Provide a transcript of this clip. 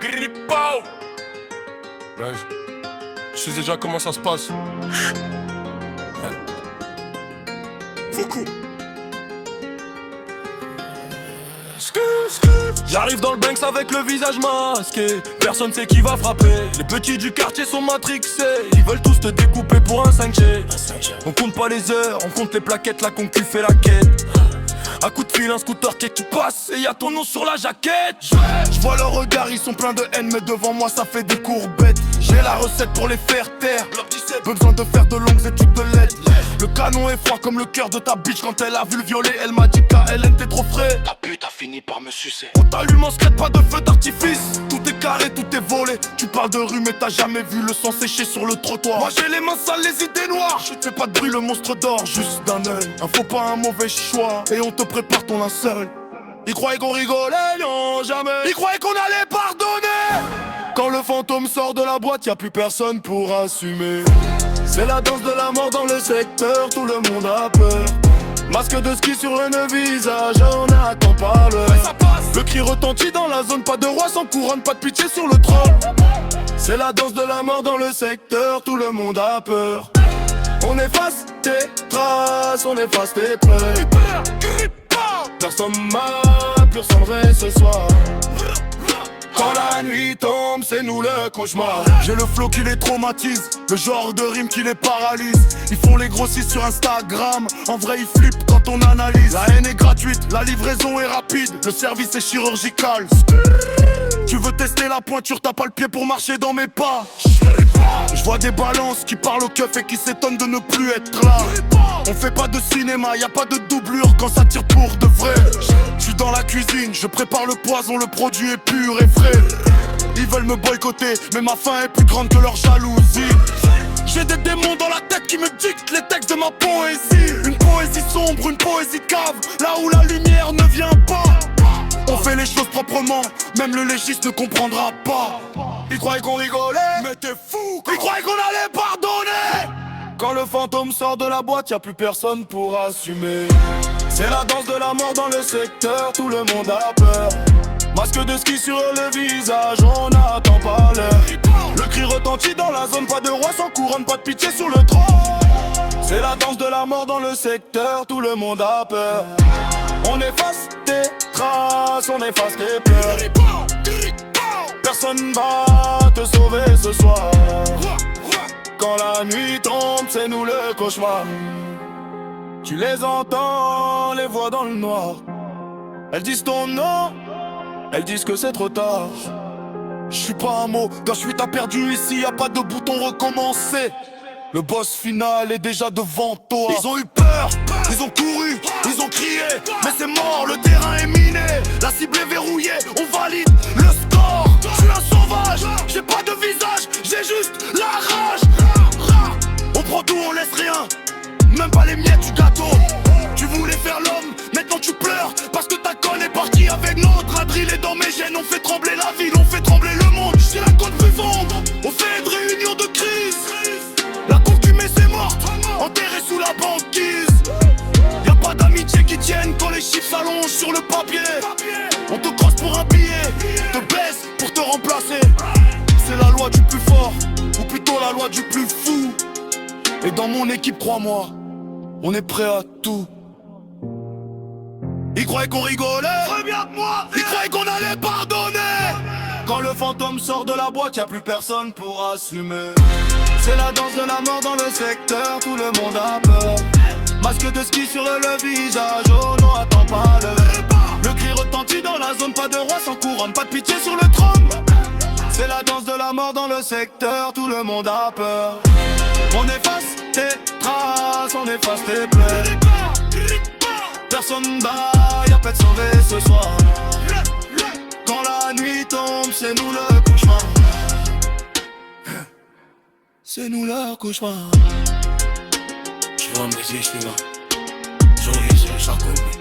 Grippao. Ouais, je sais déjà comment ça se passe. Beaucoup. J'arrive dans le Banks avec le visage masqué. Personne sait qui va frapper. Les petits du quartier sont matrixés. Ils veulent tous te découper pour un 5G. On compte pas les heures, on compte les plaquettes. La concu fait la quête. Un coup de fil, un scooter qui passe et y'a ton nom sur la jaquette. Je vois leurs regards, ils sont pleins de haine, mais devant moi ça fait des courbettes. J'ai la recette pour les faire taire. Besoin de faire de longues études de lettres. Le canon est froid comme le cœur de ta bitch. Quand elle a vu le violet, elle m'a dit KLN t'es trop frais. Ta pute a fini par me sucer. On t'allume en secrète, pas de feu d'artifice. Tout est carré, tout est volé. Tu parles de rue mais t'as jamais vu le sang sécher sur le trottoir. Moi j'ai les mains sales, les idées noires. Je te fais pas de bruit, le monstre dort juste d'un œil. Un faux pas, un mauvais choix. Et on te prépare ton linceul. Ils croyaient qu'on rigolait, non jamais. Ils croyaient qu'on allait pardonner. Quand le fantôme sort de la boîte, y'a plus personne pour assumer. C'est la danse de la mort dans le secteur, tout le monde a peur. Masque de ski sur le visage, on attend pas l'heure. Le cri retentit dans la zone, pas de roi sans couronne, pas de pitié sur le trône. C'est la danse de la mort dans le secteur, tout le monde a peur. On efface tes traces, on efface tes preuves. Personne m'a plus ressembler ce soir. Quand la nuit tombe, c'est nous le cauchemar. J'ai le flow qui les traumatise, le genre de rime qui les paralyse. Ils font les grossistes sur Instagram, en vrai ils flippent quand on analyse. La haine est gratuite, la livraison est rapide, le service est chirurgical. Tu veux tester la pointure, t'as pas le pied pour marcher dans mes pas. Je vois des balances qui parlent au keuf et qui s'étonnent de ne plus être là. On fait pas de cinéma, y a pas de doublure quand ça tire pour de vrai. Je suis dans la cuisine, je prépare le poison, le produit est pur et frais. Ils veulent me boycotter, mais ma faim est plus grande que leur jalousie. J'ai des démons dans la tête qui me dictent les textes de ma poésie. Une poésie sombre, une poésie cave, là où la lumière ne vient pas. On fait les choses proprement, même le légiste ne comprendra pas. Ils croyaient qu'on rigolait, mais t'es fou quoi. Ils croyaient qu'on allait pardonner. Quand le fantôme sort de la boîte, y'a plus personne pour assumer. C'est la danse de la mort dans le secteur, tout le monde a peur. Masque de ski sur le visage, on n'attend pas l'heure. Le cri retentit dans la zone, pas de roi sans couronne, pas de pitié sur le trône. C'est la danse de la mort dans le secteur, tout le monde a peur. On efface tes traces, on efface tes pleurs. Personne va te sauver ce soir. Quand la nuit tombe, c'est nous le cauchemar. Tu les entends, les voix dans le noir. Elles disent ton nom, elles disent que c'est trop tard. Je suis pas un mot, quand je suis t'as perdu ici, y'a pas de bouton recommencer. Le boss final est déjà devant toi. Ils ont eu peur, ils ont couru, ils ont crié. Mais c'est mort, le terrain est miné. La cible est verrouillée, on valide le score. Je suis un sauvage, j'ai pas de visage, j'ai juste la rage. On prend tout, on laisse rien, même pas les miettes du gâteau. Tu voulais faire l'homme, maintenant tu pleures parce que ta conne est partie avec notre adrille. Et dans mes gènes, on fait trembler la ville, on fait trembler le monde. J'ai la côte vivante, on fait une réunion de crise. La concumée c'est morte, enterrée sous la banquise. Y'a pas d'amitié qui tienne quand les chiffres s'allongent sur le papier. On te croise pour un billet, te baisse pour te remplacer. C'est la loi du plus fort, ou plutôt la loi du plus fou. Et dans mon équipe, crois-moi, on est prêt à tout. Ils croyaient qu'on rigolait, ils croyaient qu'on allait pardonner. Quand le fantôme sort de la boîte, y'a plus personne pour assumer. C'est la danse de la mort dans le secteur, tout le monde a peur. Masque de ski sur le visage, oh non, attends pas l'heure. Le cri retentit dans la zone, pas de roi sans couronne, pas de pitié sur le trône. C'est la danse de la mort dans le secteur, tout le monde a peur. On efface tes traces, on efface tes pleurs. Personne bat, y'a pas de sauver ce soir. Quand la nuit tombe, c'est nous le cauchemar. C'est nous le cauchemar. Je vois un baiser, je suis là. J'aurais essayé ça comme